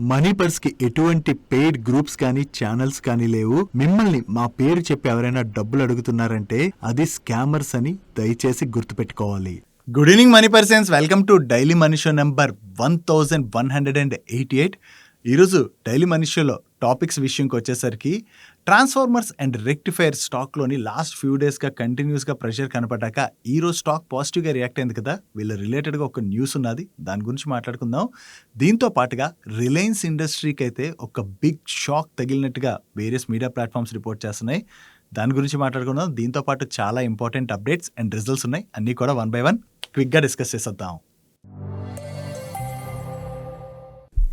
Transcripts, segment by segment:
Money purse కి ఎటువంటి paid groups కానీ ఛానల్స్ కానీ లేవు. మిమ్మల్ని మా పేరు చెప్పి ఎవరైనా డబ్బులు అడుగుతున్నారంటే అది స్కామర్స్ అని దయచేసి గుర్తుపెట్టుకోవాలి. Good evening money persons, welcome to daily money show number 1188. ఈరోజు డైలీ మనీ షోలో టాపిక్స్ విషయంకి వచ్చేసరికి ట్రాన్స్ఫార్మర్స్ అండ్ రెక్టిఫైర్ స్టాక్లోని లాస్ట్ ఫ్యూ డేస్గా కంటిన్యూస్గా ప్రెషర్ కనపడ్డాక ఈరోజు స్టాక్ పాజిటివ్గా రియాక్ట్ అయింది కదా. వీళ్ళ రిలేటెడ్గా ఒక న్యూస్ ఉన్నది, దాని గురించి మాట్లాడుకుందాం. దీంతో పాటుగా రిలయన్స్ ఇండస్ట్రీకి అయితే ఒక బిగ్ షాక్ తగిలినట్టుగా వేరియస్ మీడియా ప్లాట్ఫామ్స్ రిపోర్ట్ చేస్తున్నాయి. దాని గురించి మాట్లాడుకుందాం. దీంతో పాటు చాలా ఇంపార్టెంట్ అప్డేట్స్ అండ్ రిజల్ట్స్ ఉన్నాయి, అన్నీ కూడా 1 by 1 క్విక్గా డిస్కస్ చేసేద్దాం.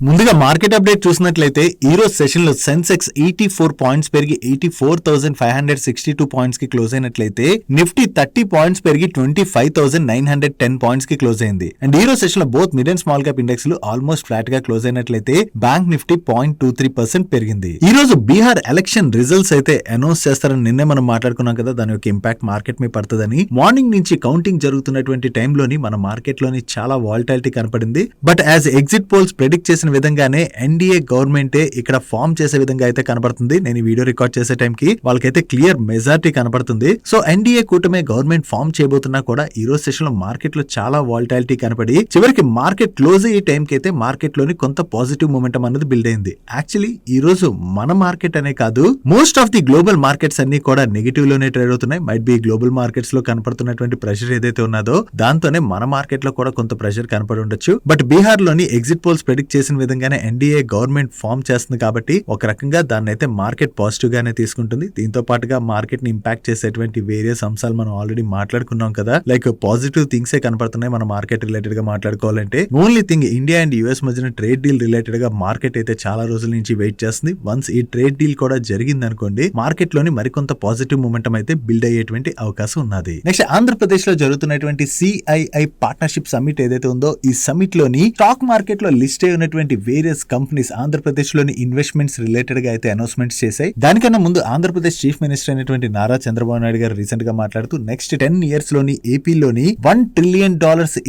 ముందుగా మార్కెట్ అప్డేట్ చూసినట్లయితే ఈ రోజు సెషన్ లో సెన్సెక్స్ 84 పాయింట్స్ పెరిగి 84,562 పాయింట్స్ కి క్లోజ్ అయినట్లయితే నిఫ్టీ 30 పాయింట్స్ పెరిగి 25,910 పాయింట్స్ కి క్లోజ్ అయింది. అండ్ ఈ రోజు సెషన్ లో both mid and small cap index లు ఆల్మోస్ట్ ఫ్లాట్ గా క్లోజ్ అయినట్లయితే బ్యాంక్ నిఫ్టీ 0.23% పెరిగింది. ఈ రోజు బీహార్ ఎలక్షన్ రిజల్ట్స్ అయితే అనౌన్స్ చేస్తారని నిన్నే మనం మాట్లాడుకున్నాం కదా, దాని యొక్క ఇంపాక్ట్ మార్కెట్ మీద పడుతుందని. మార్నింగ్ నుంచి కౌంటింగ్ జరుగుతున్నటువంటి టైంలోని మన మార్కెట్ లోని చాలా వాలటాలిటీ కనపడింది. But as exit polls predict చేసిన విధంగానే ఎన్డీఏ గవర్నమెంటే ఇక్కడ ఫామ్ చేసే విధంగా అయితే కనబడుతుంది. నేను ఈ వీడియో రికార్డ్ చేసే టైంకి వాళ్ళకైతే క్లియర్ మెజారిటీ కనబడుతుంది. సో ఎన్డీఏ కూటమే గవర్నమెంట్ ఫామ్ చేయబోతున్నా కూడా ఈ రోజు సెషన్ లో మార్కెట్ లో చాలా వాలటాలిటీ కనపడి చివరికి మార్కెట్ క్లోజ్ అయ్యే టైంకి అయితే మార్కెట్ లోని కొంత పాజిటివ్ మూమెంటం అనేది బిల్డ్ అయింది. యాక్చువల్లీ ఈ రోజు మన మార్కెట్ అనే కాదు, most of the global markets అన్ని కూడా నెగిటివ్ లోనే ట్రేడ్ అవుతున్నాయి. మైట్ బి గ్లోబల్ మార్కెట్స్ లో కనపడుతున్నటువంటి ప్రెషర్ ఏదైతే ఉన్నదో దాంతోనే మన మార్కెట్ లో కూడా కొంత ప్రెషర్ కనపడి ఉండొచ్చు. బట్ బీహార్ లోని ఎగ్జిట్ పోల్స్ ప్రెడిక్ట్ చేసిన విధంగానే ఎన్డీఏ గవర్నమెంట్ ఫామ్ చేస్తుంది కాబట్టి ఒక రకంగా దాన్ని అయితే మార్కెట్ పాజిటివ్ గానే తీసుకుంటుంది. దీంతో పాటుగా మార్కెట్ ని ఇంపాక్ట్ చేసేటువంటి వేరియస్ అంశాలు మనం ఆల్రెడీ మాట్లాడుకున్నాం కదా, లైక్ పాజిటివ్ థింగ్స్ ఏ కనపడుతున్నాయి మన మార్కెట్ రిలేటెడ్ గా మాట్లాడుకోవాలంటే. Only thing India and US మధ్యన ట్రేడ్ డీల్ రిలేటెడ్ గా మార్కెట్ అయితే చాలా రోజుల నుంచి వెయిట్ చేస్తుంది. వన్స్ ఈ ట్రేడ్ డీల్ కూడా జరిగింది అనుకోండి, మార్కెట్ లోని మరికొంత పాజిటివ్ మూమెంటం అయితే బిల్డ్ అయ్యేటువంటి అవకాశం ఉన్నది. నెక్స్ట్ ఆంధ్రప్రదేశ్ లో జరుగుతున్నటువంటి సిఐఐ పార్ట్నర్షిప్ సమిట్ ఏదైతే ఉందో ఈ సమిట్ లోని స్టాక్ మార్కెట్ లో లిస్ట్ అయి ఉన్నటువంటి వేరియస్ కంపెనీస్ ఆంధ్రప్రదేశ్ లోని ఇన్వెస్ట్మెంట్స్ రిలేటెడ్ గా అయితే అనౌన్స్మెంట్స్ చేశాయి. దానికన్నా ముందు ఆంధ్రప్రదేశ్ చీఫ్ మినిస్టర్ అయినటువంటి నారా చంద్రబాబు నాయుడు గారు రీసెంట్ గా మాట్లాడుతూ నెక్స్ట్ 10 years లోని ఏపీలోని $1 trillion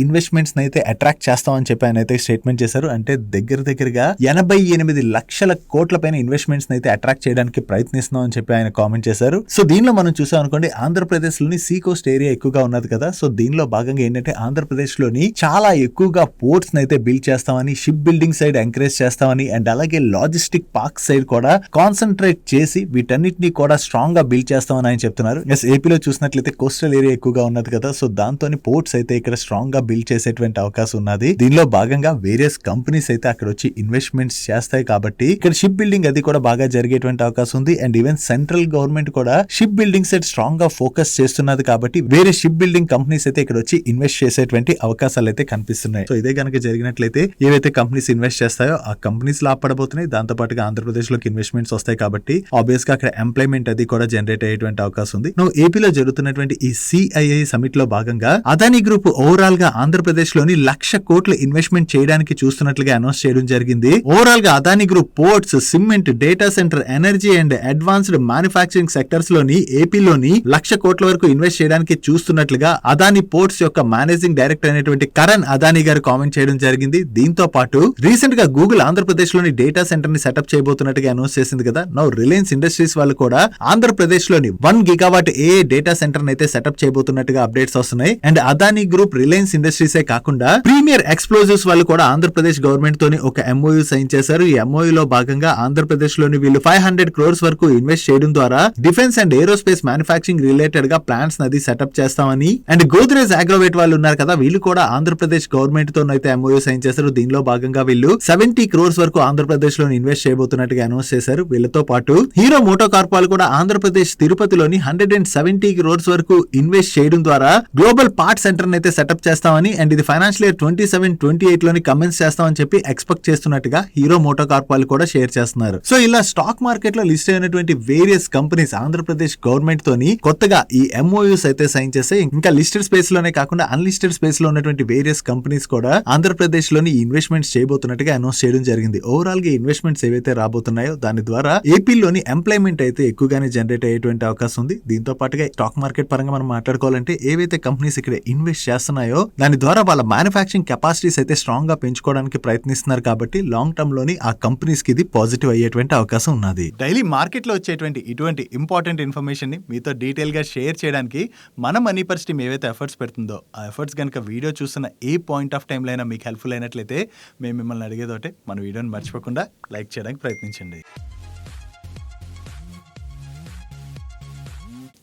ఇన్వెస్ట్మెంట్స్ అయితే అట్రాక్ట్ చేస్తామని చెప్పి ఆయన అయితే స్టేట్మెంట్ చేశారు. అంటే దగ్గరగా 88 లక్షల కోట్ల పైన ఇన్వెస్ట్మెంట్స్ అయితే అట్రాక్ట్ చేయడానికి ప్రయత్నిస్తున్నాం అని చెప్పి ఆయన కామెంట్ చేశారు. సో దీనిలో మనం చూసాం అనుకోండి, ఆంధ్రప్రదేశ్ లోని సీ కోస్ట్ ఏరియా ఎక్కువగా ఉన్నది కదా. సో దీనిలో భాగంగా ఏంటంటే ఆంధ్రప్రదేశ్ లోని చాలా ఎక్కువగా పోర్ట్స్ అయితే బిల్డ్ చేస్తామని, షిప్ బిల్డింగ్ సైడ్ ఎంకరేజ్ చేస్తామని, అండ్ అలాగే లాజిస్టిక్ పార్క్ సైడ్ కూడా కాన్సన్ట్రేట్ చేసి వీటన్నిటిని కూడా స్ట్రాంగ్ గా బిల్డ్ చేస్తామని ఆయన చెప్తున్నారు. ఏపీలో చూసినట్లయితే కోస్టల్ ఏరియా ఎక్కువగా ఉన్నది కదా. సో దాంతో పోర్ట్స్ అయితే ఇక్కడ స్ట్రాంగ్ గా బిల్డ్ చేసేటువంటి అవకాశం ఉన్నది. దీనిలో భాగంగా వేరియస్ కంపెనీస్ అయితే అక్కడ వచ్చి ఇన్వెస్ట్మెంట్స్ చేస్తాయి కాబట్టి ఇక్కడ షిప్ బిల్డింగ్ అది కూడా బాగా జరిగేటువంటి అవకాశం ఉంది. అండ్ ఈవెన్ సెంట్రల్ గవర్నమెంట్ కూడా షిప్ బిల్డింగ్ సైడ్ స్ట్రాంగ్ గా ఫోకస్ చేస్తున్నది కాబట్టి వేరే షిప్ బిల్డింగ్ కంపెనీస్ అయితే ఇక్కడ వచ్చి ఇన్వెస్ట్ చేసేటువంటి అవకాశాలు అయితే కనిపిస్తున్నాయి. సో ఇదే కనుక జరిగినట్లయితే ఏవైతే కంపెనీస్ ఇన్వెస్ట్ చేస్తాయో ఆ కంపెనీస్ లాభపడబోతున్నాయి. దాంతో పాటుగా ఆంధ్రప్రదేశ్ లోకి ఇన్వెస్ట్మెంట్స్ వస్తాయి కాబట్టి ఆబ్వియస్ గా అక్కడ ఎంప్లాయ్మెంట్ అది కూడా జనరేట్ అయ్యేటువంటి అవకాశం ఉంది. నువ్వు ఏపీలో జరుగుతున్నటువంటి ఈ సిఐఐ సమిట్ లో భాగంగా అదానీ గ్రూప్ ఓవరాల్ గా ఆంధ్రప్రదేశ్ లోని 1,00,000 కోట్ల ఇన్వెస్ట్మెంట్ చేయడానికి చూస్తున్నట్లుగా అనౌన్స్ చేయడం జరిగింది. ఓవరాల్ గా Adani group ports, cement, data centre, energy and advanced manufacturing sectors లోని ఏపీలోని 1,00,000 కోట్ల వరకు ఇన్వెస్ట్ చేయడానికి చూస్తున్నట్లుగా అదానీ పోర్ట్స్ యొక్క మేనేజింగ్ డైరెక్టర్ అయినటువంటి కరణ్ అదానీ గారు కామెంట్ చేయడం జరిగింది. దీంతో పాటు రీసెంట్ గా గూగుల్ ఆంధ్రప్రదేశ్ లోని డేటా సెంటర్ ని సెటప్ చేయబోతున్నట్టుగా అనౌన్స్ చేసింది కదా. నౌ రిలయన్స్ ఇండస్ట్రీస్ వాళ్ళు కూడా ఆంధ్రప్రదేశ్ లోని 1 gigawatt ఏ డేటా సెంటర్ అయితే సెటప్ చేయబోతున్నట్టుగా అప్డేట్స్ వస్తున్నాయి. And Adani group Reliance industries కాకుండా ప్రీమియర్ ఎక్స్ప్లోజివ్స్ వాళ్ళు కూడా ఆంధ్రప్రదేశ్ గవర్నమెంట్ తోని ఒక ఎంఓయూ సైన్ చేశారు. ఈ ఎంఓయూ లో భాగంగా ఆంధ్రప్రదేశ్ లోని వీళ్ళు 500 crores వరకు ఇన్వెస్ట్ చేయడం ద్వారా defence and aerospace manufacturing related గా ప్లాంట్స్ నది సెటప్ చేస్తామని, అండ్ గోద్రేజ్ అగ్రోవేట్ వాళ్ళు ఉన్నారు కదా, వీళ్ళు కూడా ఆంధ్రప్రదేశ్ గవర్నమెంట్ తో అయితే ఎంఓయూ సైన్ చేశారు. దీనిలో భాగంగా వీళ్ళు 70 crores వరకు ఆంధ్రప్రదేశ్ లో ఇన్వెస్ట్ చేయబోతున్నట్టుగా అనౌన్స్ చేశారు. వీళ్ళతో పాటు హీరో మోటో కార్ప్ వాళ్ళు కూడా ఆంధ్రప్రదేశ్ తిరుపతిలోని 170 crores వరకు ఇన్వెస్ట్ చేయడం ద్వారా గ్లోబల్ పార్ట్ సెంటర్ అయితే సెటప్ చేస్తామని, అండ్ ఇది ఫైనాన్షియల్ ఇయర్ 27-28 లోని కమెన్స్ చేస్తామని చెప్పి ఎక్స్పెక్ట్ చేస్తున్నట్టుగా హీరో మోటో కార్ప్ వాళ్ళు కూడా షేర్ చేస్తున్నారు. సో ఇలా స్టాక్ మార్కెట్ లో లిస్ట్ అయినటువంటి వేరియస్ కంపెనీస్ ఆంధ్రప్రదేశ్ గవర్నమెంట్ తోని కొత్తగా ఈ ఎంఓయూస్ అయితే సైన్ చేస్తే, ఇంకా లిస్టెడ్ స్పేస్ లోనే కాకుండా అన్లిస్టెడ్ స్పేస్ లో ఉన్నటువంటి వేరియస్ కంపెనీస్ కూడా ఆంధ్రప్రదేశ్ లోని ఇన్వెస్ట్మెంట్స్ చేయబోతున్నట్టు చేయబోతున్నట్టుగా అనౌన్స్ చేయడం జరిగింది. ఓవరాల్ గా ఇన్వెస్ట్మెంట్స్ ఏవైతే రాబోతున్నాయో దాని ద్వారా ఏపీలోని ఎంప్లాయ్మెంట్ అయితే ఎక్కువగానే జనరేట్ అయ్యేటువంటి అవకాశం ఉంది. దీంతో పాటుగా స్టాక్ మార్కెట్ పరంగా మనం మాట్లాడుకోవాలంటే ఏవైతే కంపెనీస్ ఇక్కడ ఇన్వెస్ట్ చేస్తున్నాయో దాని ద్వారా వాళ్ళ మ్యానుఫ్యాక్చరింగ్ కెపాసిటీస్ అయితే స్ట్రాంగ్ గా పెంచుకోవడానికి ప్రయత్నిస్తున్నారు కాబట్టి లాంగ్ టర్మ్ లోని ఆ కంపెనీస్ కి ఇది పాజిటివ్ అయ్యేటువంటి అవకాశం ఉన్నది. డైలీ మార్కెట్ లో వచ్చేటువంటి ఇటువంటి ఇంపార్టెంట్ ఇన్ఫర్మేషన్ ని మీతో డీటెయిల్ గా షేర్ చేయడానికి మన మనీ పర్స్ టీమ్ ఏవైతే ఎఫర్ట్స్ పెడుతుందో ఆ ఎఫర్ట్స్ కనుక వీడియో చూస్తున్న ఏ పాయింట్ ఆఫ్ టైంలో అయినా మీకు హెల్ప్ఫుల్ అయినట్లయితే మేము మిమ్మల్ని అడిగేదోటే మన వీడియోని మర్చిపోకుండా లైక్ చేయడానికి ప్రయత్నించండి.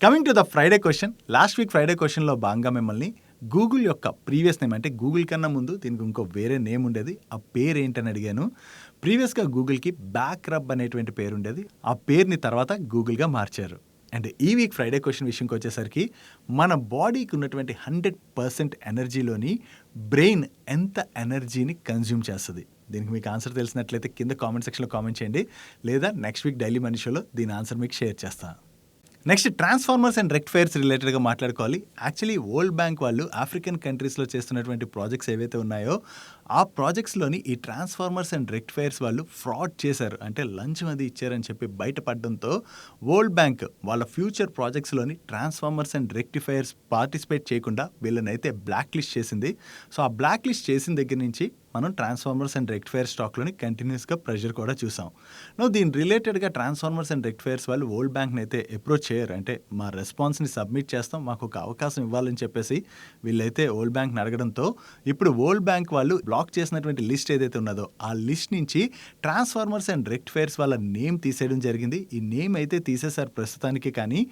Coming to the Friday question. Last week Friday క్వశ్చన్లో భాగంగా మిమ్మల్ని గూగుల్ యొక్క ప్రీవియస్ నేమ్, అంటే గూగుల్ కన్నా ముందు దీనికి ఇంకో వేరే నేమ్ ఉండేది, ఆ పేరు ఏంటని అడిగాను. ప్రీవియస్గా గూగుల్కి బ్యాక్ రబ్ అనేటువంటి పేరు ఉండేది, ఆ పేరుని తర్వాత గూగుల్గా మార్చారు. అండ్ ఈ వీక్ ఫ్రైడే క్వశ్చన్ విషయంకి వచ్చేసరికి మన బాడీకి ఉన్నటువంటి 100% ఎనర్జీలోని బ్రెయిన్ ఎంత ఎనర్జీని కన్జ్యూమ్ చేస్తుంది? దీనికి మీకు ఆన్సర్ తెలిసినట్లయితే కింద కామెంట్ సెక్షన్లో కామెంట్ చేయండి, లేదా నెక్స్ట్ వీక్ డైలీ మనీ షోలో దీని ఆన్సర్ మీకు షేర్ చేస్తాను. నెక్స్ట్ ట్రాన్స్ఫార్మర్స్ అండ్ రెక్టిఫైర్స్ రిలేటెడ్గా మాట్లాడుకోవాలి. యాక్చువల్లీ వరల్డ్ బ్యాంక్ వాళ్ళు ఆఫ్రికన్ కంట్రీస్లో చేస్తున్నటువంటి ప్రాజెక్ట్స్ ఏవైతే ఉన్నాయో ఆ ప్రాజెక్ట్స్లోని ఈ ట్రాన్స్ఫార్మర్స్ అండ్ రెక్టిఫైర్స్ వాళ్ళు ఫ్రాడ్ చేశారు, అంటే లంచం అది ఇచ్చారని చెప్పి బయటపడడంతో వరల్డ్ బ్యాంక్ వాళ్ళ ఫ్యూచర్ ప్రాజెక్ట్స్లోని ట్రాన్స్ఫార్మర్స్ అండ్ రెక్టిఫైర్స్ పార్టిసిపేట్ చేయకుండా వీళ్ళని అయితే బ్లాక్ లిస్ట్ చేసింది. సో ఆ బ్లాక్ లిస్ట్ చేసిన దగ్గర నుంచి మనం ట్రాన్స్ఫార్మర్స్ అండ్ రెక్టిఫైర్ స్టాక్లోని కంటిన్యూస్గా ప్రెషర్ కూడా చూసాం. దీని రిలేటెడ్గా ట్రాన్స్ఫార్మర్స్ అండ్ రెక్టిఫైర్స్ వాళ్ళు వరల్డ్ బ్యాంక్ని అయితే అప్రోచ్ చేయరు, అంటే మా రెస్పాన్స్ని సబ్మిట్ చేస్తాం, మాకు ఒక అవకాశం ఇవ్వాలని చెప్పేసి వీళ్ళైతే వరల్డ్ బ్యాంక్ని అడగడంతో ఇప్పుడు వరల్డ్ బ్యాంక్ వాళ్ళు బ్లాక్ చేసినటువంటి లిస్ట్ ఏదైతే ఉన్నదో ఆ లిస్ట్ నుంచి ట్రాన్స్ఫార్మర్స్ అండ్ రెక్టిఫైర్స్ వాళ్ళ నేమ్ తీసేయడం జరిగింది. ఈ నేమ్ అయితే తీసేశారు ప్రస్తుతానికి, కానీ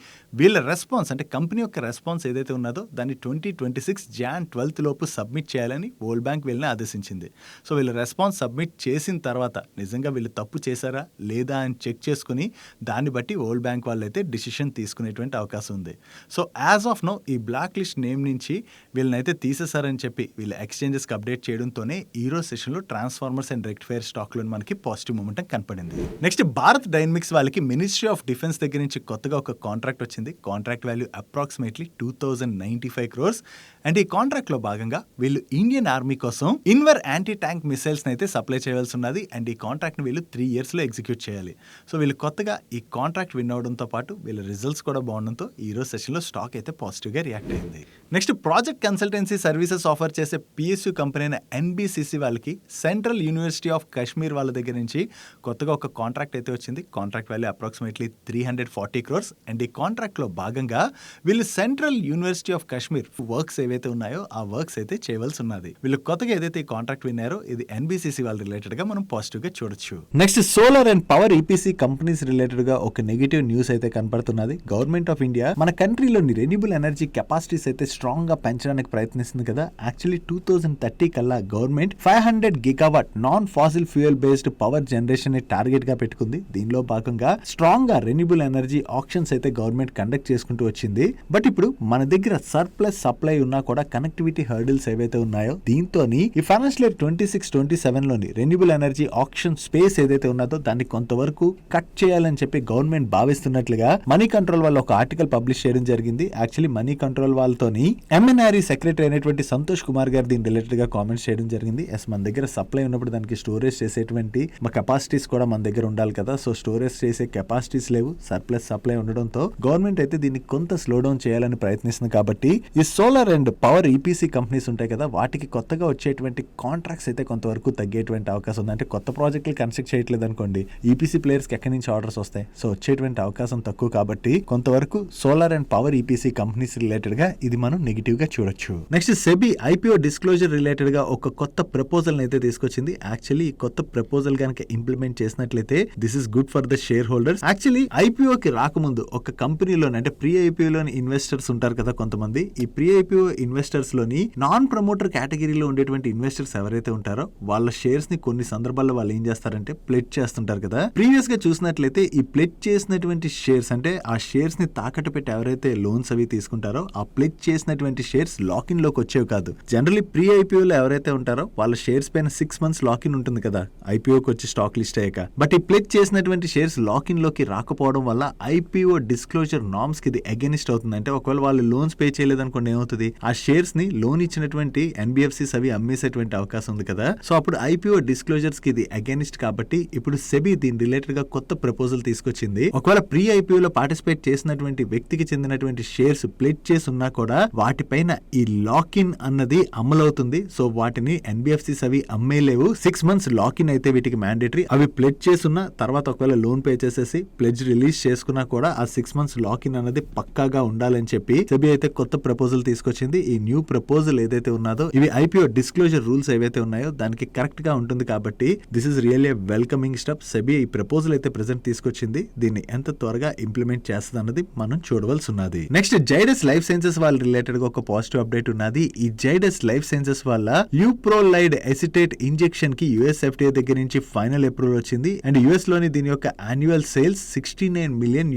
వీళ్ళ రెస్పాన్స్, అంటే కంపెనీ యొక్క రెస్పాన్స్ ఏదైతే ఉన్నదో దాన్ని 2026 Jan 12 లోపు సబ్మిట్ చేయాలని వరల్డ్ బ్యాంక్ వీళ్ళని ఆదేశించింది. సో వీళ్ళు రెస్పాన్స్ సబ్మిట్ చేసిన తర్వాత నిజంగా వీళ్ళు తప్పు చేశారా లేదా అని చెక్ చేసుకుని దాన్ని బట్టి వరల్డ్ బ్యాంక్ వాళ్ళు అయితే డిసిషన్ తీసుకునేటువంటి అవకాశం ఉంది. సో యాజ్ ఆఫ్ నో ఈ బ్లాక్ లిస్ట్ నేమ్ నుంచి వీళ్ళని అయితే తీసేశారని చెప్పి వీళ్ళ ఎక్స్చేంజెస్కి అప్డేట్ చేయడంతోనే ఈ రోజు సెషన్లో ట్రాన్స్ఫార్మర్స్ అండ్ రెక్టిఫైర్ స్టాక్లో మనకి పాజిటివ్ మూమెంటం కనపడింది. నెక్స్ట్ భారత్ డైనమిక్స్ వాళ్ళకి మినిస్ట్రీ ఆఫ్ డిఫెన్స్ దగ్గర నుంచి కొత్తగా ఒక కాంట్రాక్ట్ వచ్చింది. Contract value approximately 2095 crores. And ఈ కాంట్రాక్ట్లో భాగంగా వీళ్ళు ఇండియన్ ఆర్మీ కోసం ఇన్వర్ యాంటీ ట్యాంక్ మిసైల్స్ని అయితే సప్లై చేయాల్సి ఉన్నది. అండ్ ఈ కాంట్రాక్ట్ని వీళ్ళు 3 yearsలో ఎగ్జిక్యూట్ చేయాలి. సో వీళ్ళు కొత్తగా ఈ కాంట్రాక్ట్ విన్ అవడంతో పాటు వీళ్ళ రిజల్ట్స్ కూడా బాగుండడంతో ఈ రోజు సెషన్లో స్టాక్ అయితే పాజిటివ్గా రియాక్ట్ అయింది. Next project consultancy services offer చేసే PSU కంపెనీ అయిన NBCC వాళ్ళకి సెంట్రల్ యూనివర్సిటీ ఆఫ్ కాశ్మీర్ వాళ్ళ దగ్గర నుంచి కొత్తగా ఒక కాంట్రాక్ట్ అయితే వచ్చింది. Contract value approximately 340 crores. And ఈ కాంట్రాక్ట్లో భాగంగా వీళ్ళు central university of Kashmir works ఏవైతే ఉన్నాయో ఆ వర్క్స్ అయితే చేయవలసి ఉన్నది. వీళ్ళు కొత్తగా ఏదైతే ఈ కాంట్రాక్ట్ విన్నారో ఇది NBCC వాళ్ళ రిలేటెడ్ గా మనం పాజిటివ్ గా చూడొచ్చు. Next solar and power EPC companies related గా ఒక నెగటివ్ న్యూస్ అయితే కనపడుతున్నది. గవర్నమెంట్ ఆఫ్ ఇండియా మన కంట్రీలోని రెన్యూబుల్ ఎనర్జీ కెపాసిటీస్ అయితే స్ట్రాంగ్ గా పెంచడానికి ప్రయత్నిస్తుంది కదా. యాక్చువల్లీ 2030 కల్లా government 500 GW non fossil fuel based power generation ని టార్గెట్ గా పెట్టుకుంది. దీనిలో భాగంగా స్ట్రాంగ్ గా రెన్యూబుల్ ఎనర్జీ ఆప్షన్స్ అయితే గవర్నమెంట్ కండక్ట్ చేసుకుంటూ వచ్చింది. బట్ ఇప్పుడు మన దగ్గర సర్ప్లస్ సప్లై ఉన్నా కూడా కనెక్టివిటీ హర్డిల్స్ ఏవైతే ఉన్నాయో దీంతో ఈ ఫైనాన్షియల్ ఇయర్ 26-27 లోని రెన్యూబుల్ ఎనర్జీ ఆప్షన్ స్పేస్ ఏదైతే ఉన్నదో దాన్ని కొంతవరకు కట్ చేయాలని చెప్పి గవర్నమెంట్ భావిస్తున్నట్లుగా మనీ కంట్రోల్ వాళ్ళు ఒక ఆర్టికల్ పబ్లిష్ చేయడం జరిగింది. యాక్చువల్లీ మనీ కంట్రోల్ వాళ్ళతోని MNRE సెక్రటరీ అయినటువంటి సంతోష్ కుమార్ గారు దీని రిలేటెడ్ గా కామెంట్స్ చేయడం జరిగింది. మన దగ్గర సప్లై ఉన్నప్పుడు దానికి స్టోరేజ్ చేసేటువంటి మా కెపాసిటీస్ కూడా మన దగ్గర ఉండాలి కదా. సో స్టోరేజ్ చేసే కెపాసిటీస్ లేవు, సర్ప్లస్ సప్లై ఉండడంతో గవర్నమెంట్ అయితే దీన్ని కొంత స్లో డౌన్ చేయాలని ప్రయత్నిస్తుంది. కాబట్టి ఈ solar and power EPC companies ఉంటాయి కదా వాటికి కొత్తగా వచ్చేటువంటి కాంట్రాక్ట్స్ అయితే కొంతవరకు తగ్గేటువంటి అవకాశం ఉంది. అంటే కొత్త ప్రాజెక్టులు కన్స్ట్రక్ట్ చేయట్లేదు అనుకోండి, EPC ప్లేయర్స్ కి ఎక్కడి నుంచి ఆర్డర్స్ వస్తాయి, సో వచ్చేటువంటి అవకాశం తక్కువ. కాబట్టి కొంతవరకు solar and power EPC companies related గా ఇది మనం నెగిటివ్ గా చూడొచ్చు. Next SEBI IPO disclosure related గా ఒక కొత్త ప్రపోజల్ అయితే తీసుకొచ్చింది. యాక్చువల్లీ ఈ కొత్త ప్రపోజల్ కనుక ఇంప్లిమెంట్ చేసినట్లయితే this is good for the share holders. Actually IPO కి రాకముందు ఒక కంపెనీలోని అంటే ప్రీ IPO లోని ఇన్వెస్టర్స్ ఉంటారు కదా కొంతమంది, ఈ ప్రీ IPO ఇన్వెస్టర్స్ లోని నాన్ ప్రమోటర్ కేటగిరీలో ఉండేటువంటి ఇన్వెస్టర్స్ ఎవరైతే ఉంటారో వాళ్ళ షేర్స్ ని కొన్ని సందర్భాల్లో వాళ్ళు ఏం చేస్తారంటే ప్లెడ్ చేస్తుంటారు కదా. ప్రీవియస్ గా చూసినట్లయితే ఈ ప్లెడ్ చేసినటువంటి షేర్స్ అంటే ఆ షేర్స్ ని తాకట్టు పెట్టి ఎవరైతే లోన్స్ అవి తీసుకుంటారో ఆ ప్లెడ్ చేసినటువంటి షేర్స్ లాకిన్ లోకి వచ్చేవి కాదు. జనరల్లీ ప్రీ IPO లో ఎవరైతే ఉంటారో వాళ్ళ షేర్స్ పైన 6 months లాకిన్ ఉంటుంది కదా IPOకి వచ్చి స్టాక్ లిస్ట్ అయ్యాక. బట్ ఈ ప్లెడ్ చేసినటువంటి షేర్స్ లాకిన్ లోకి రాకపోవడం వల్ల IPO డిస్క్లోజర్ నార్మ్స్ కి ఇది అగెనిస్ట్ అవుతుంది. అంటే ఒకవేళ వాళ్ళు లోన్స్ పే చేయలేదనుకోండి ఏమవుతుంది, ఆ షేర్స్ ని లోన్ ఇచ్చినటువంటి NBFCs అవి అమ్మేసేటువంటి అవకాశం అవకాశం ఉంది కదా. సో అప్పుడు ఐపీఓ డిస్క్లోజర్స్ కి ఇది అగైనిస్ట్ కాబట్టి ఇప్పుడు సెబీ దీని రిలేటెడ్ గా కొత్త ప్రపోజల్ తీసుకొచ్చింది. ఒకవేళ ప్రీ ఐపీఓ లో పార్టిసిపేట్ చేసినటువంటి వ్యక్తికి చెందినటువంటి షేర్స్ ప్లెడ్ చేసి ఉన్నా కూడా వాటిపైన ఈ లాక్ ఇన్ అన్నది అమలవుతుంది. సో వాటిని ఎన్బిఎఫ్సిస్ అవి అమ్మేలేవు. 6 months లాక్ ఇన్ అయితే వీటికి మ్యాండేటరీ. అవి ప్లెడ్ చేసున్న తర్వాత ఒకవేళ లోన్ పే చేసేసి ప్లెడ్జ్ రిలీజ్ చేసుకున్నా కూడా ఆ 6 months లాక్ ఇన్ అనేది పక్కాగా ఉండాలని చెప్పి సెబీ అయితే కొత్త ప్రపోజల్ తీసుకొచ్చింది. ఈ న్యూ ప్రపోజల్ ఏదైతే ఉన్నదో ఇవి ఐపీఓ డిస్క్లోజర్ రూల్స్ ఏవైతే ఉన్నాయో దానికి కరెక్ట్ గా ఉంటుంది కాబట్టి this is really welcoming step. SEBI ఈ ప్రపోజల్ అయితే ప్రెజెంట్ తీసుకొచ్చింది. దీన్ని ఎంత త్వరగా ఇంప్లిమెంట్ చేస్తుంది అన్నది మనం చూడవలసి ఉన్నది. నెక్స్ట్ జైడస్ లైఫ్ సైన్సెస్ వాళ్ళ రిలేటెడ్ గా ఒక పాజిటివ్ అప్డేట్ ఉన్నది. ఈ జైడస్ లైఫ్ సైన్సెస్ వల్ల ల్యూప్రోలైడ్ ఎసిటేట్ ఇంజెక్షన్ కి యుఎస్ ఎఫ్డిఏ దగ్గర నుంచి ఫైనల్ అప్రూవల్ వచ్చింది. అండ్ యుఎస్ లోని దీని యొక్క యాన్యువల్ సేల్స్ $69 million.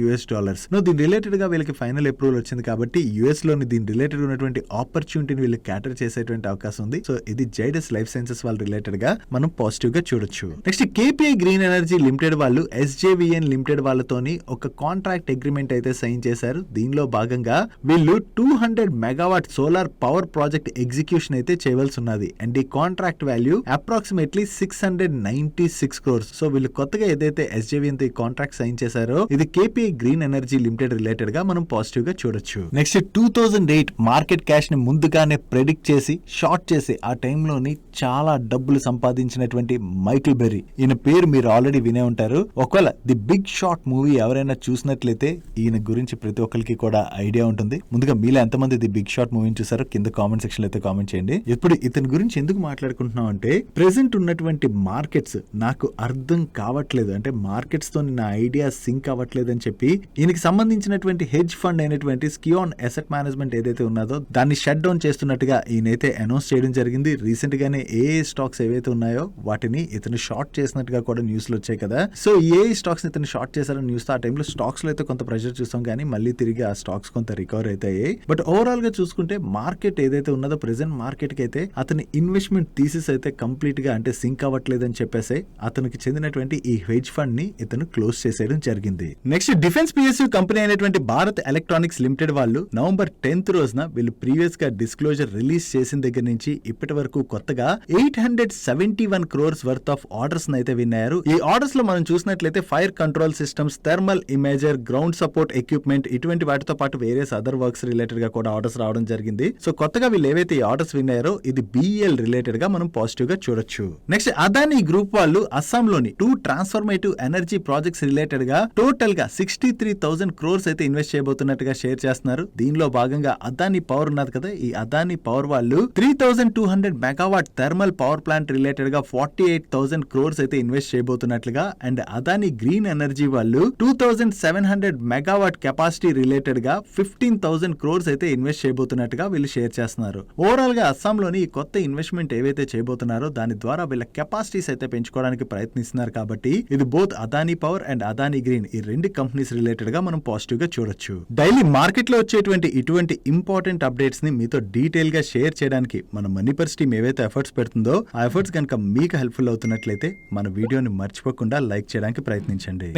దీని రిలేటెడ్ గా వీళ్ళకి ఫైనల్ అప్రూవల్ వచ్చింది కాబట్టి యుఎస్ లోని దీని రిలేటెడ్ ఉన్నటువంటి ఆపర్చునిటీని వీళ్ళు క్యాటర్ చేసేటువంటి అవకాశం ఉంది. సో ఇది జైడస్ లైఫ్ సైన్సెస్ వాళ్ళ రిలేటెడ్ గా మనం పాజిటివ్ గా చూడొచ్చు. Next KPI green energy limited వాళ్ళు ఎస్జేవిఎన్ లిమిటెడ్ వాళ్ళతోని ఒక కాంట్రాక్ట్ అగ్రిమెంట్ అయితే సైన్ చేశారు. దీనిలో భాగంగా వీళ్ళు 200 megawatt solar power project execution అయితే చేయవలసి ఉన్నది. అండ్ ఈ contract value approximately 696 crores. So వీళ్ళు కొత్తగా ఏదైతే ఎస్జేవిఎన్ తో ఈ కాంట్రాక్ట్ సైన్ చేశారో ఇది KPI green energy limited related గా మనం పాజిటివ్ గా చూడొచ్చు. నెక్స్ట్ 2008 మార్కెట్ క్యాష్ ని ముందుగానే ప్రెడిక్ట్ చేసి షార్ట్ చేసి ఆ టైంలోని చాలా డబ్బులు సంపాదించినటువంటి మైకిల్ బెర్రీ, ఈయన పేరు మీరు ఆల్రెడీ వినే ఉంటారు. ఒకవేళ ది బిగ్ షార్ట్ మూవీ ఎవరైనా చూసినట్లయితే ఈయన గురించి ప్రతి ఒక్కరికి కూడా ఐడియా ఉంటుంది. ముందుగా మీలో ఎంతమంది ది బిగ్ షార్ట్ మూవీని చూసారో కింద కామెంట్ సెక్షన్ లో అయితే కామెంట్ చేయండి. ఇప్పుడు ఇతని గురించి ఎందుకు మాట్లాడుకుంటున్నాం అంటే ప్రెసెంట్ ఉన్నటువంటి మార్కెట్స్ నాకు అర్థం కావట్లేదు, అంటే మార్కెట్స్ తో నా ఐడియా సింక్ అవ్వట్లేదు అని చెప్పి ఈయనకి సంబంధించినటువంటి హెడ్జ్ ఫండ్ అయినటువంటి స్కియాన్ అసెట్ మేనేజ్మెంట్ ఏదైతే ఉన్నదో దాన్ని షట్ డౌన్ చేస్తున్నట్టుగా ఈయనైతే అనౌన్స్ చేయడం జరిగింది. రీసెంట్ గానే ఏ స్టాక్స్ ఏవైతే ఉన్నాయో వాటిని ఇతను షార్ట్ చేసినట్టుగా కూడా న్యూస్ లో వచ్చాయి కదా. సో ఏ స్టాక్స్ ఇతను షార్ట్ చేశారని న్యూస్ ఆ టైంలో స్టాక్స్ లో అయితే కొంత ప్రెషర్ చూసాం కానీ మళ్ళీ తిరిగి ఆ స్టాక్స్ కొంత రికవర్ అవుతాయి. బట్ ఓవరాల్ గా చూసుకుంటే మార్కెట్ ఏదైతే ఉన్నదో ప్రెసెంట్ మార్కెట్ కి అయితే అతని ఇన్వెస్ట్మెంట్ థీసిస్ అయితే కంప్లీట్ గా అంటే సింక్ అవ్వట్లేదు అని చెప్పేసి అతనికి చెందినటువంటి ఈ హెడ్జ్ ఫండ్ ని ఇతను క్లోజ్ చేసేయడం జరిగింది. నెక్స్ట్ డిఫెన్స్ పిఎస్యూ కంపెనీ అయినటువంటి భారత్ ఎలక్ట్రానిక్స్ లిమిటెడ్ వాళ్ళు November 10th రోజున వీళ్ళు ప్రీవియస్ గా డిస్క్లోజర్ రిలీజ్ చేసిన దగ్గర నుంచి ఇప్పటి వరకు కొత్తగా 871 crores వర్త్ ఆఫ్ ఆర్డర్స్ అయితే విన్నారు. ఈ ఆర్డర్స్ లో మనం చూసినట్లయితే fire control systems, thermal ఇమేజర్, ground support equipment ఇటువంటి వాటితో పాటు వేరియస్ అదర్ వర్క్స్ రిలేటెడ్ గా కూడా ఆర్డర్స్ రావడం జరిగింది. సో కొత్తగా వీళ్ళు ఏవైతే ఈ ఆర్డర్స్ విన్నారో ఇది బిఎల్ రిలేటెడ్ గా మనం పాజిటివ్ గా చూడొచ్చు. నెక్స్ట్ అదానీ గ్రూప్ వాళ్ళు అస్సాం లోని 2 ట్రాన్స్ఫర్మేటివ్ ఎనర్జీ ప్రాజెక్ట్స్ రిలేటెడ్ గా టోటల్ గా 63,000 crores అయితే ఇన్వెస్ట్ చేయబోతున్నట్టుగా షేర్ చేస్తున్నారు. దీనిలో భాగంగా అదానీ పవర్ ఉన్నది కదా, ఈ అదానీ పవర్ వాళ్ళు 3,200 megawatt thermal power plant related గా 48,000 crores అయితే ఇన్వెస్ట్ చేయబోతున్నట్లుగా, అండ్ అదానీ గ్రీన్ ఎనర్జీ వాళ్ళు 2,700 మెగావాట్ కెపాసిటీ రిలేటెడ్ గా 15,000 crores అయితే ఇన్వెస్ట్ చేయబోతున్నట్టుగా వీళ్ళు షేర్ చేస్తున్నారు. ఓవరాల్ గా అస్సాంలోని ఈ కొత్త ఇన్వెస్ట్మెంట్ ఏవైతే చేయబోతున్నారో దాని ద్వారా వీళ్ళ కెపాసిటీస్ అయితే పెంచుకోవడానికి ప్రయత్నిస్తున్నారు కాబట్టి ఇది both Adani power and Adani green ఈ రెండు కంపెనీస్ రిలేటెడ్ గా మనం పాజిటివ్ గా చూడొచ్చు. డైలీ మార్కెట్ లో వచ్చేటువంటి ఇటువంటి ఇంపార్టెంట్ అప్డేట్స్ ని మీతో డీటెయిల్ గా షేర్ చేయడానికి మన మనీపర్స్ టీమ్ ఏవైతే ఎఫర్ట్స్ పెడుతుందో ఆ ఎఫర్ట్స్ కనుక మీకు హెల్ప్ఫుల్ అవుతున్నట్లయితే మన వీడియోని మర్చిపోకుండా లైక్ చేయడానికి ప్రయత్నించండి.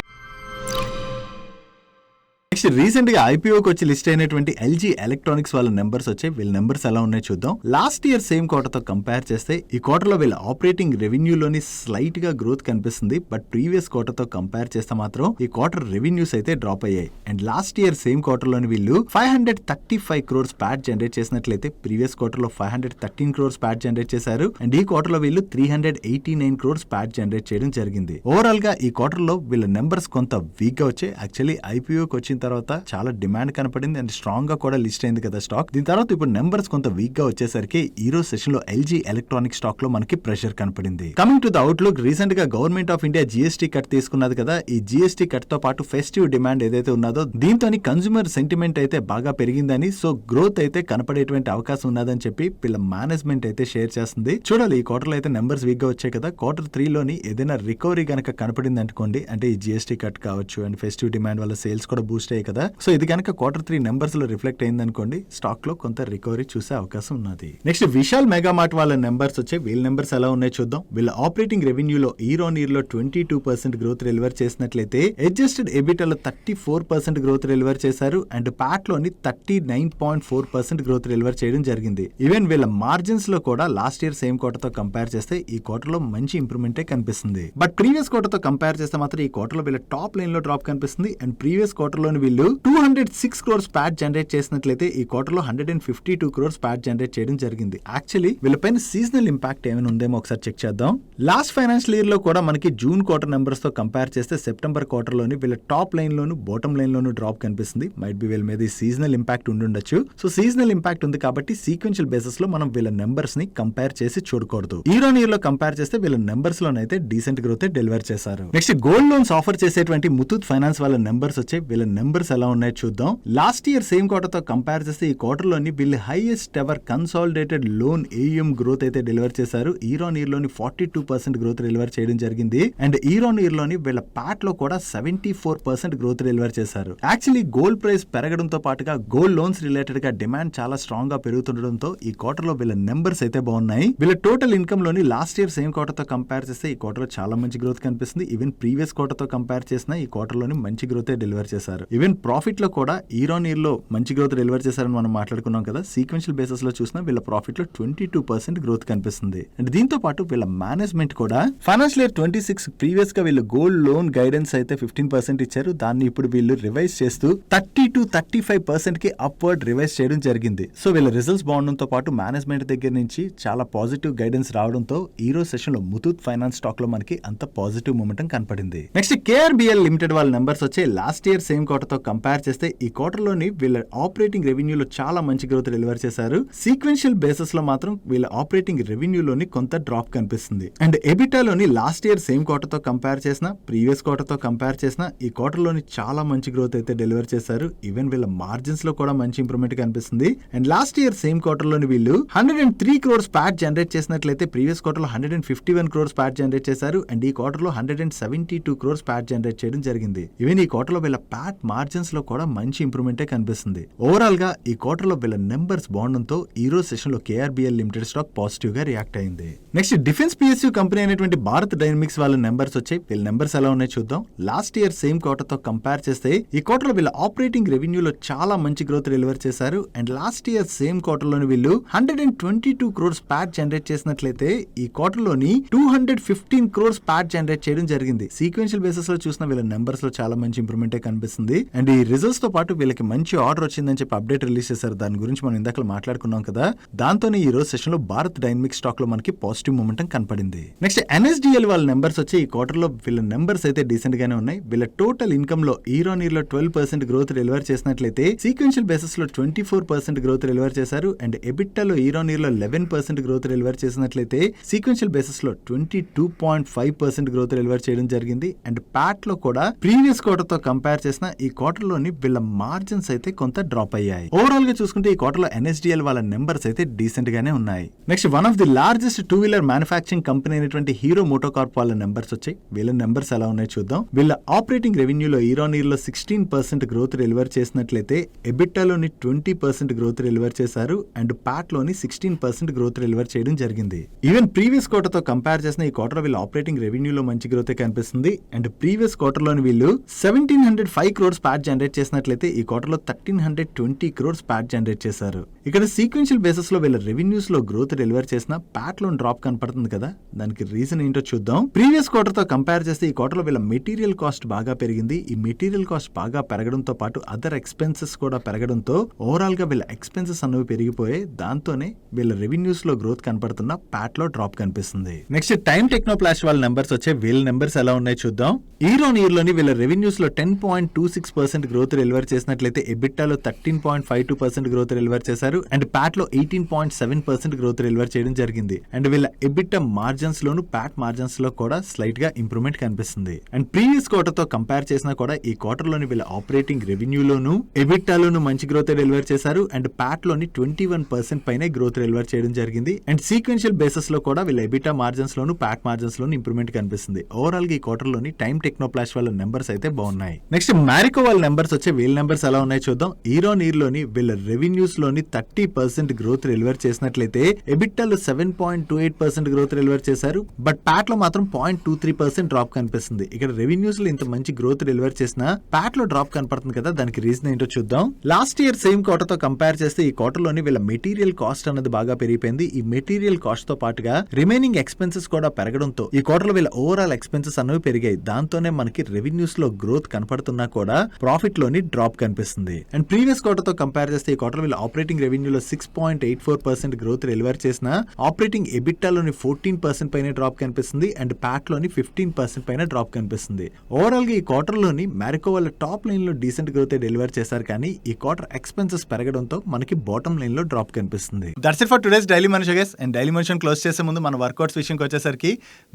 నెక్స్ట్ రీసెంట్ గా ఐపీఓకి వచ్చి లిస్ట్ అయినటువంటి ఎల్జీ ఎలక్ట్రానిక్స్ వాళ్ళ నెంబర్స్ వచ్చాయి. వీళ్ళ నెంబర్స్ ఎలా ఉన్నాయో చూద్దాం. లాస్ట్ ఇయర్ సేమ్ క్వార్టర్ తో కంపేర్ చేస్తే ఈ క్వార్టర్ లో వీళ్ళ ఆపరేటింగ్ రెవెన్యూలోని స్లైట్ గా గ్రోత్ కనిపిస్తుంది. బట్ ప్రీవియస్ క్వార్టర్ తో కంపేర్ చేస్తే మాత్రం ఈ క్వార్టర్ రెవెన్యూస్ అయితే డ్రాప్ అయ్యాయి. And last year same quarter లోని వీళ్ళు 535 crores ప్యాట్ జనరేట్ చేసినట్లయితే ప్రీవియస్ క్వార్టర్ లో 513 crores ప్యాట్ జనరేట్ చేశారు. అండ్ ఈ క్వార్టర్ లో వీళ్ళు 389 crores ప్యాట్ జనరేట్ చేయడం జరిగింది. ఓవరాల్ గా ఈ క్వార్టర్ లో వీళ్ళ నెంబర్స్ కొంత వీక్ గా వచ్చాయి. యాక్చువల్లీ ఐపీఓకి వచ్చిన తర్వాత చాలా డిమాండ్ కనపడింది అండ్ స్ట్రాంగ్ గా కూడా లిస్ట్ అయింది కదా స్టాక్. దీని తర్వాత ఇప్పుడు నెంబర్స్ కొంత వీక్ గా వచ్చేసరికి ఈ రోజు సెషన్ లో ఎల్జీ ఎలక్ట్రానిక్ స్టాక్ లో మనకి ప్రెషర్ కనపడింది. Coming to the outlook, recent గా government of India GST cut తీసుకున్నది కదా. ఈ జీఎస్టీ కట్ తో పాటు ఫెస్టివ్ డిమాండ్ ఏదైతే ఉన్నదో దీంతో కన్స్యూమర్ సెంటిమెంట్ అయితే బాగా పెరిగిందని, సో గ్రోత్ అయితే కనపడేటువంటి అవకాశం ఉన్నదని చెప్పి వీళ్ళ మేనేజ్మెంట్ అయితే షేర్ చేస్తుంది. చూడాలి ఈ క్వార్టర్ లో అయితే నెంబర్స్ వీక్ గా వచ్చాయి కదా. Q3 లోని ఏదైనా రికవరీ గనక కనపడింది అనుకోండి, అంటే ఈ జీఎస్టీ కట్ కావచ్చు అండ్ ఫెస్టివ్ డిమాండ్ వల్ల సేల్స్ కూడా బూస్ట్ అయ్యాయి కదా. సో ఇది కనుక Q3 నెంబర్స్ లో రిఫ్లెక్ట్ అయింది అనుకోండి, స్టాక్ లో కొంత రికవరీ చూసే అవకాశం ఉన్నది. నెక్స్ట్ విశాల్ మెగామార్ట్ వాళ్ళ నెంబర్స్ వచ్చాయి. వీళ్ళ నెంబర్స్ ఎలా ఉన్నాయో చూద్దాం. వీళ్ళ ఆపరేటింగ్ రెవెన్యూలో ఇయర్ ఆన్ ఇయర్ లో 22% గ్రోత్ డెలివర్ చేసినట్లయితే అడ్జస్టెడ్ ఎబిటాలో 34% గ్రోత్ డెలివర్ చేశారు అండ్ ప్యాట్ లోని 39.4% గ్రోత్ డెలివర్ చేయడం జరిగింది. ఈవెన్ వీళ్ళ మార్జిన్స్ లో కూడా లాస్ట్ ఇయర్ సేమ్ క్వార్టర్ తో కంపేర్ చేస్తే ఈ క్వార్టర్ లో మంచి ఇంప్రూవ్మెంటే కనిపిస్తుంది. బట్ ప్రీవియస్ క్వార్టర్ తో కంపేర్ చేస్తే మాత్రం ఈ క్వార్టర్ లో వీళ్ళ టాప్ లైన్ లో డ్రాప్ కనిపిస్తుంది. అండ్ ప్రీవియస్ క్వార్టర్ లోని వీళ్ళు 206 crores ప్యాట్ జనరేట్ చేసినట్లయితే ఈ క్వార్టర్ లో 152 crores ప్యాట్ జనరేట్ చేయడం జరిగింది. యాక్చువల్లీ వీళ్ళపైన సీజనల్ ఇంపాక్ట్ ఏమైనా ఉందేమో ఒకసారి చెక్ చేద్దాం. లాస్ట్ ఫైనాన్షియల్ ఇయర్ లో కూడా మనకి జూన్ క్వార్టర్ నెంబర్స్ తో కంపేర్ చేస్తే సెప్టెంబర్ క్వార్టర్ లోని వీళ్ళ టాప్ లైన్ లోను బాటమ్ లైన్ లోను డ్రాప్ కనిపిస్తుంది. మైట్ బి వీళ్ళ మీద సీజనల్ ఇంపాక్ట్ ఉండుండొచ్చు. సో సీజనల్ ఇంపాక్ట్ ఉంది కాబట్టి సీక్వెన్షియల్ బేసిస్ లో మనం వీళ్ళ నెంబర్స్ ని కంపేర్ చేసి చూడకూడదు. ఇయర్ ఆన్ ఇయర్ లో కంపేర్ చేస్తే వీళ్ళ నెంబర్స్ లోనైతే డీసెంట్ గ్రోత్ డెలివర్ చేశారు. నెక్స్ట్ గోల్డ్ లోన్స్ ఆఫర్ చేసేటువంటి ముతూట్ ఫైనాన్స్ వాళ్ళ నెంబర్స్ వచ్చాయి. వీళ్ళ నెంబర్స్ ఎలా ఉన్నాయో చూద్దాం. లాస్ట్ ఇయర్ సేమ్ క్వార్టర్ తో కంపేర్ చేస్తే ఈ క్వార్టర్ లోని వీళ్ళు highest ever consolidated loan AM growth అయితే డెలివర్ చేశారు. ఇయర్ ఆన్ ఇయర్ లోని 42% గ్రోత్ డెలివర్ చేయడం జరిగింది. అండ్ ఇయర్ ఆన్ ఇయర్ లోని వీళ్ళ ప్యాట్ లో కూడా 74% గ్రోత్ డెలివర్ చేశారు. యాక్చువల్లీ గోల్డ్ ప్రైస్ పెరగడంతో పాటుగా గోల్డ్ లోన్స్ రిలేటెడ్ గా డిమాండ్ చాలా స్ట్రాంగ్ గా పెరుగుతుండడంతో ఈ క్వార్టర్ లో వీళ్ళ నెంబర్స్ అయితే బాగున్నాయి. వీళ్ళ టోటల్ ఇన్కమ్ లోని లాస్ట్ ఇయర్ సేమ్ క్వార్టర్ తో కంపేర్ చేస్తే ఈ క్వార్టర్ లో చాలా మంచి గ్రోత్ కనిపిస్తుంది. ఈవెన్ ప్రీవియస్ క్వార్టర్ తో కంపేర్ చేసిన ఈ క్వార్టర్ లోని మంచి గ్రోత్ డెలివర్ చేశారు. ఈవెన్ ప్రాఫిట్ లో కూడా ఇయర్ ఆన్ ఇయర్ లో మంచి గ్రోత్ డెలివర్ చేశారని మనం మాట్లాడుకున్నాం కదా. సీక్వెన్షియల్ బేసిస్ లో చూసినా వీళ్ళ ప్రాఫిట్ లో 22% గ్రోత్ కనిపిస్తుంది. అండ్ దీంతో పాటు వీళ్ళ మేనేజ్మెంట్ కూడా ఫైనాన్షియల్ ఇయర్ 26 ప్రీవియస్ గా వీళ్ళు గోల్డ్ లోన్ గైడెన్స్ అయితే 15% ఇచ్చారు. దాన్ని ఇప్పుడు వీళ్ళు రివైజ్ చేస్తూ 30-35% కి అప్వర్డ్ రివైజ్ చేయడం జరిగింది. సో వీళ్ళ రిజల్ట్స్ బాగుండడంతో పాటు మేనేజ్మెంట్ దగ్గర నుంచి చాలా పాజిటివ్ గైడెన్స్ రావడంతో ఈ రోజు సెషన్ లో ముతూట్ ఫైనాన్స్ స్టాక్ లో మనకి అంత పాజిటివ్ మూమెంటం కనపడింది. నెక్స్ట్ కేఆర్బిఎల్ లిమిటెడ్ వాళ్ళ నెంబర్స్ వచ్చే లాస్ట్ ఇయర్ సేమ్ క్వార్టర్ తో కంపేర్ చేస్తే ఈ క్వార్టర్ లోని వీళ్ళ ఆపరేటింగ్ రెవెన్యూలో చాలా మంచి గ్రోత్ డెలివర్ చేశారు. సీక్వెన్షియల్ బేసిస్ లో మాత్రం వీళ్ళ ఆపరేటింగ్ రెవెన్యూలోని కొంత డ్రాప్ కనిపిస్తుంది. అండ్ ఎబిటాలోని లాస్ట్ ఇయర్ సేమ్ క్వార్టర్ తో కంపేర్ చేసిన ప్రీవియస్ క్వార్టర్ తో కంపేర్ చేసిన ఈ క్వార్టర్ లోని చాలా మంచి గ్రోత్ అయితే డెలివర్ చేశారు. ఈవెన్ వీళ్ళ మార్జిన్స్ లో కూడా మంచి ఇంప్రూవ్మెంట్ కనిపిస్తుంది. And last year same quarter లోని వీళ్ళు 103 crores ప్యాట్ జనరేట్ చేసినట్లయితే ప్రీవియస్ క్వార్టర్ లో 151 crores ప్యాట్ జనరేట్ చేశారు. అండ్ ఈ క్వార్టర్ లో 172 crores ప్యాట్ జనరేట్ చేయడం జరిగింది. ఈవెన్ ఈ క్వార్టర్ లో వీళ్ళ ప్యాట్ మార్జిన్స్ లో కూడా మంచి ఇంప్రూవ్మెంటే కనిపిస్తుంది. ఓవరాల్ గా ఈ క్వార్టర్ లో వీళ్ళ నెంబర్స్ బాగుండడంతో ఈ రోజు సెషన్ లో కేఆర్బిఎల్ లిమిటెడ్ స్టాక్ పాజిటివ్ గా రియాక్ట్ అయింది. నెక్స్ట్ డిఫెన్స్ పిఎస్యూ కంపెనీ అయినటువంటి భారత్ డైనమిక్స్ వాళ్ళ నెంబర్స్ వచ్చాయి. వీళ్ళ నెంబర్స్ ఎలా ఉన్నాయో చూద్దాం. లాస్ట్ ఇయర్ సేమ్ క్వార్టర్ తో కంపేర్ చేస్తే ఈ క్వార్టర్ లో వీళ్ళ ఆపరేటింగ్ రెవెన్యూలో చాలా మంచి గ్రోత్ డెలివర్ చేశారు. And last year same quarter లోని వీళ్ళు 122 crores ప్యాట్ జనరేట్ చేసినట్లయితే ఈ క్వార్టర్ లోని 215 crores ప్యాట్ జనరేట్ చేయడం జరిగింది. సీక్వెన్షియల్ బేసిస్ లో చూసిన వీళ్ళ నెంబర్స్ లో చాలా మంచి ఇంప్రూవ్మెంటే కనిపిస్తుంది. అండ్ ఈ రిజల్ట్స్ తో పాటు వీళ్ళకి మంచి ఆర్డర్ వచ్చిందని చెప్పి అప్డేట్ రిలీజ్ చేశారు. దాని గురించి మనం ఇందాక మాట్లాడుకున్నాం కదా. దాంతోనే ఈ రోజు సెషన్ లో భారత్ డైనమిక్ స్టాక్ లో మనకి పాజిటివ్ మూమెంటం కనపడింది. నెక్స్ట్ ఎన్ఎస్డిఎల్ వాళ్ళ నెంబర్స్ వచ్చి ఈ క్వార్టర్ లో వీళ్ళ నెంబర్స్ అయితే డీసెంట్ గానే ఉన్నాయి. వీళ్ళ టోటల్ ఇన్కమ్ లో ఇయర్ ఆన్ ఇయర్ లో 12% గ్రోత్ డెలివర్ చేసినట్లయితే సీక్వెన్షియల్ బేసిస్ లో 24% గ్రోత్ డెలివర్ చేశారు. అండ్ ఎబిటా లో ఇయర్ ఆన్ ఇయర్ లో 11% గ్రోత్ డెలివర్ చేసినట్లయితే సీక్వెన్షియల్ బేసిస్ లో 22.5% గ్రోత్ డెలివర్ చేయడం జరిగింది. అండ్ ప్యాట్ లో కూడా ప్రీవియస్ క్వార్టర్ తో కంపేర్ చేసిన ఈ క్వార్టర్ లోని వీళ్ళ మార్జిన్స్ అయితే కొంత డ్రాప్ అయ్యాయి. ఓవరాల్ గా చూసుకుంటే ఈ క్వార్టర్ లో ఎన్ఎస్డిఎల్ వాళ్ళ నెంబర్స్ అయితే డీసెంట్ గానే ఉన్నాయి. Next one of the largest 2-wheeler manufacturing company అయినటువంటి హీరో మోటోకార్ప్ వాళ్ళ నెంబర్స్ వచ్చాయి. వీళ్ళ నెంబర్స్ ఎలా ఉన్నాయో చూద్దాం. వీళ్ళ ఆపరేటింగ్ రెవెన్యూలో ఇయర్ ఆన్ ఇయర్ లో 16% గ్రోత్ డెలివర్ చేసినట్లయితే ఎబిటాలోని 20% గ్రోత్ డెలివర్ చేశారు. అండ్ ప్యాట్ లోని 16% గ్రోత్ డెలివర్ చేయడం జరిగింది. ఈవెన్ ప్రీవియస్ క్వార్టర్ తో కంపేర్ చేసిన ఈ క్వార్టర్ వీళ్ళ ఆపరేటింగ్ రెవెన్యూలో మంచి గ్రోత్ కనిపిస్తుంది. అండ్ ప్రీవియస్ క్వార్టర్ లోని వీళ్ళు 1705 crores ప్యాట్ జనరేట్ చేసినట్లయితే ఈ క్వార్టర్ లో 1320 crores ప్యాట్ జనరేట్ చేశారు. ఇక్కడ సీక్వెన్షియల్ బేసిస్ లో వీళ్ళ రెవెన్యూస్ లో గ్రోత్ డెలివర్ చేసిన ప్యాట్ లో డ్రాప్ కనపడుతుంది కదా. దానికి రీజన్ ఏంటో చూద్దాం. ప్రీవియస్ క్వార్టర్ తో కంపేర్ చేస్తే ఈ క్వార్టర్ లో వీళ్ళ మెటీరియల్ కాస్ట్ బాగా పెరిగింది. ఈ మెటీరియల్ కాస్ట్ బాగా పెరగడంతో పాటు అదర్ ఎక్స్పెన్సెస్ కూడా పెరగడంతో ఓవరాల్ గా వీళ్ళ ఎక్స్పెన్సెస్ అనేవి పెరిగిపోయాయి. దాంతోనే వీళ్ళ రెవెన్యూస్ లో గ్రోత్ కనపడుతున్న ప్యాట్ లో డ్రాప్ కనిపిస్తుంది. నెక్స్ట్ టైమ్ టెక్నోప్లాస్ట్ వాళ్ళ నెంబర్స్ వచ్చే వీళ్ళ నెంబర్స్ ఎలా ఉన్నాయో చూద్దాం. ఇయర్ ఆన్ ఇయర్ లోని వీళ్ళ రెవెన్యూస్ లో 10.26% గ్రోత్ డెలివర్ చేసినట్లయితే ఎబిటాలో 13.52% గ్రోత్ డెలివర్ చేశారు. అండ్ ప్యాట్ లో 18.7% గ్రోత్ డెలివర్ చేయడం జరిగింది. అండ్ వీళ్ళ ఎబిటా మార్జిన్స్ లోను ప్యాట్ మార్జిన్స్ లో కూడా స్లైట్ గా ఇంప్రూవ్మెంట్ కనిపిస్తుంది. అండ్ ప్రీవియస్ క్వార్టర్ తో కంపేర్ చేసినా కూడా ఈ క్వార్టర్ లోని వీళ్ళ ఆపరేటింగ్ రెవెన్యూలోను ఎబిటాలోను మంచి గ్రోత్ డెలివర్ చేశారు. అండ్ ప్యాట్ లోని 21% పైనే గ్రోత్ డెలివర్ చేయడం జరిగింది. అండ్ సీక్వెన్షియల్ బేసిస్ లో కూడా వీళ్ళ ఎబిటా మార్జిన్స్ లోను ప్యాట్ మార్జిన్స్ లోను ఇంప్రూవ్మెంట్ కనిపిస్తుంది. ఓవరాల్ గా ఈ క్వార్టర్ లోని టైమ్ టెక్నోప్లాస్ట్ వాళ్ళ నెంబర్స్ అయితే బాగున్నాయి. నెక్స్ట్ మ్యారికో వాళ్ళ నెంబర్స్ వచ్చే వీళ్ళ నెంబర్స్ ఎలా ఉన్నాయి చూద్దాం. ఇయర్ ఆన్ ఇయర్ లోని వీళ్ళ రెవెన్యూస్ లోని 30% గ్రోత్ డెలివర్ చేసినట్లయితే ఎబిటాలో 7.28% గ్రోత్ డెలివర్ చేశారు. బట్ ప్యాట్ లో మాత్రం 0.23% డ్రాప్ కనిపిస్తుంది. ఇక్కడ రెవెన్యూస్ లో ఇంత మంచి గ్రోత్ డెలివర్ చేసిన ప్యాట్ లో డ్రాప్ కనపడుతుంది కదా, దానికి రీజన్ ఏంటో చూద్దాం. లాస్ట్ ఇయర్ సేమ్ క్వార్టర్ తో కంపేర్ చేస్తే ఈ క్వార్టర్ లోని వీళ్ళ మెటీరియల్ కాస్ట్ అనేది బాగా పెరిగిపోయింది. ఈ మెటీరియల్ కాస్ట్ తో పాటుగా రిమైనింగ్ ఎక్స్పెన్సెస్ కూడా పెరగడంతో ఈ క్వార్టర్ లో వీళ్ళ ఓవరాల్ ఎక్స్పెన్సెస్ అనేవి పెరిగాయి. దాంతోనే మనకి రెవెన్యూస్ లో గ్రోత్ కనపడుతున్నా కూడా ప్రాఫిట్ లోని డ్రాప్ కనిపిస్తుంది. అండ్ ప్రీవియస్ క్వార్టర్ తో కంపేర్ చేస్తే ఈ క్వార్టర్ వీళ్ళ ఆపరేటింగ్ రెవెన్యూలో 6.84% గ్రోత్ డెలివర్ చేసిన ఆపరేటింగ్ ఎబిటాలోని 14% పైన డ్రాప్ కనిపిస్తుంది. అండ్ ప్యాట్ లోని 15% పైన డ్రాప్ కనిపిస్తుంది. ఓవరాల్ గా ఈ క్వార్టర్ లోని మ్యారికో వాళ్ళ టాప్ లైన్ లో డీసెంట్ గ్రోత్ డెలివర్ చేశారు, కానీ ఈ క్వార్టర్ ఎక్స్పెన్సెస్ పెరగడంతో మనకి బాటమ్ లైన్ లో డ్రాప్ కనిపిస్తుంది. That's it for today's daily మనిషి గైస్. అండ్ డైలీ మనిషిని క్లోజ్ చేసే ముందు మన వర్కౌట్స్ విషయంకి వచ్చేసరికి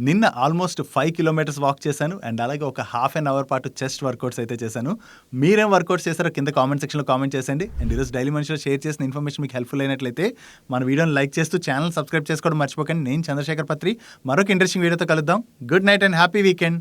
నిన్న ఆల్మోస్ట్ 5 కిలోమీటర్స్ వాక్ చేశాను. అండ్ అలాగే ఒక హాఫ్ అన్ అవర్ పాటు చెస్ట్ వర్కౌట్స్ అయితే చేశాను. మీరేం వర్కౌట్స్ చేశారో కింద కామెంట్ సెక్షన్లో కామెంట్ చేసేయండి. అండ్ ఈరోజు డైలీ మనిషిలో షేర్ చేసిన ఇన్ఫర్మేషన్ మీకు హెల్ప్ఫుల్ అయినట్లయితే మన వీడియోని లైక్ చేస్తూ ఛానల్ సబ్స్క్రైబ్ చేసుకోవడం మర్చిపోకండి. నేను చంద్రశేఖర్ పత్రి, మరొక ఇంట్రెస్టింగ్ వీడియోతో కలుద్దాం. Good night and happy weekend.